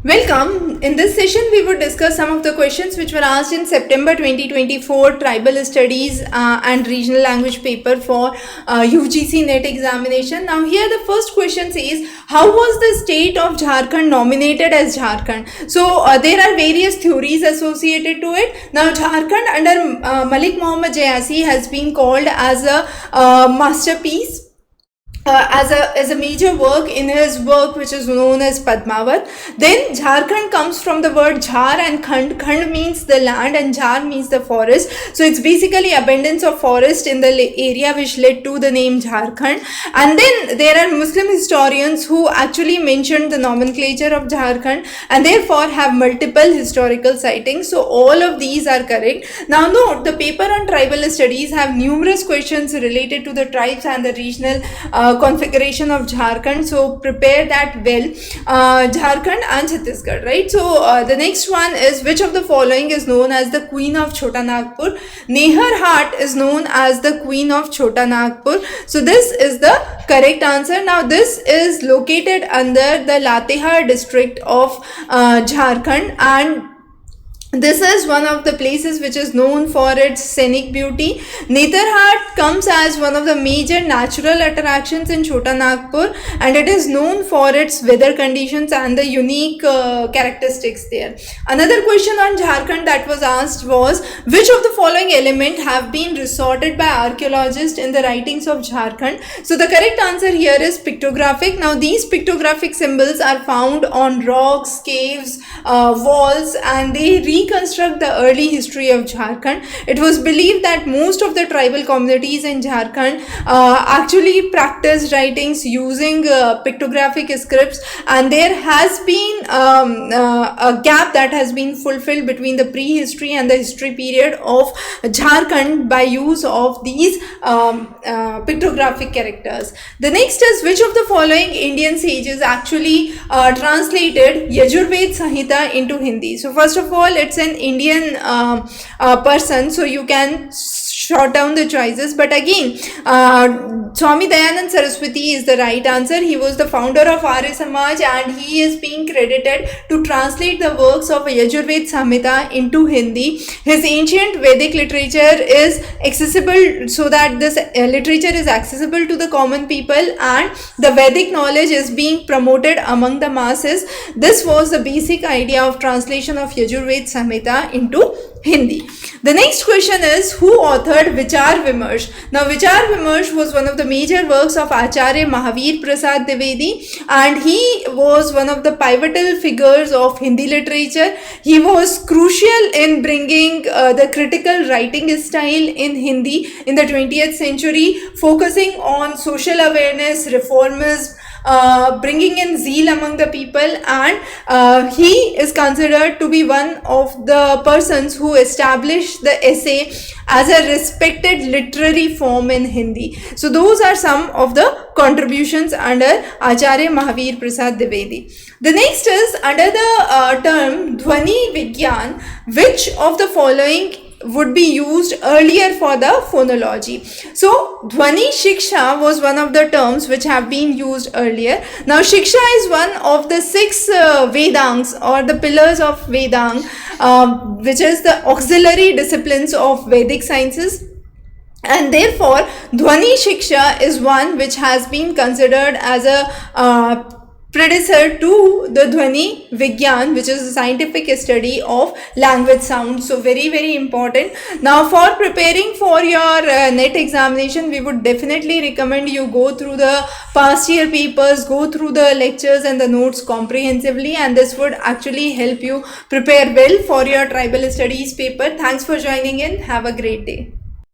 Welcome. In this session, we would discuss some of the questions which were asked in September 2024 Tribal Studies and Regional Language paper for UGC NET examination. Now, here the first question says, how was the state of Jharkhand nominated as Jharkhand? So, there are various theories associated to it. Now, Jharkhand under Malik Mohammad Jayasi has been called as a masterpiece. As a major work in his work which is known as Padmavat. Then Jharkhand comes from the word Jhar and Khand. Khand means the land and Jhar means the forest. So it's basically abundance of forest in the area which led to the name Jharkhand. And then there are Muslim historians who actually mentioned the nomenclature of Jharkhand and therefore have multiple historical sightings. So all of these are correct. Now note, the paper on tribal studies have numerous questions related to the tribes and the regional configuration of Jharkhand, so prepare that well. Jharkhand and Chhattisgarh, right? So the next one is, which of the following is known as the Queen of Chota Nagpur? Nehar Hat is known as the Queen of Chota Nagpur. So this is the correct answer. Now this is located under the Latehar district of Jharkhand, and this is one of the places which is known for its scenic beauty. Netarhat comes as one of the major natural attractions in Chota Nagpur, and it is known for its weather conditions and the unique characteristics there. Another question on Jharkhand that was asked was, which of the following elements have been resorted by archaeologists in the writings of Jharkhand? So the correct answer here is pictographic. Now these pictographic symbols are found on rocks, caves, walls, and they reconstruct the early history of Jharkhand. It was believed that most of the tribal communities in Jharkhand actually practiced writings using pictographic scripts, and there has been a gap that has been fulfilled between the prehistory and the history period of Jharkhand by use of these pictographic characters. The next is, which of the following Indian sages actually translated Yajurved Samhita into Hindi? So first of all, it's an Indian person, so you can short down the choices, but again Swami Dayanand Saraswati is the right answer. He was the founder of Arya Samaj and he is being credited to translate the works of Yajurved Samhita into Hindi. His ancient Vedic literature is accessible, so that this literature is accessible to the common people and the Vedic knowledge is being promoted among the masses. This was the basic idea of translation of Yajurved Samhita into Hindi. The next question is, who authored Vichar Vimarsh? Now Vichar Vimarsh was one of the major works of Acharya Mahavir Prasad Dwivedi, and he was one of the pivotal figures of Hindi literature. He was crucial in bringing the critical writing style in Hindi in the 20th century, focusing on social awareness, reformism, bringing in zeal among the people, and he is considered to be one of the persons who established the essay as a respected literary form in Hindi. So those are some of the contributions under Acharya Mahavir Prasad Dwivedi. The next is, under the term Dhwani Vigyan, which of the following would be used earlier for the phonology? So Dhwani Shiksha was one of the terms which have been used earlier. Now Shiksha is one of the 6 Vedangs or the pillars of Vedang, which is the auxiliary disciplines of Vedic sciences, and therefore Dhwani Shiksha is one which has been considered as a predecessor to the Dhwani Vigyan, which is a scientific study of language sound. So very, very important. Now for preparing for your NET examination, we would definitely recommend you go through the past year papers, go through the lectures and the notes comprehensively, and this would actually help you prepare well for your tribal studies paper. Thanks for joining in. Have a great day.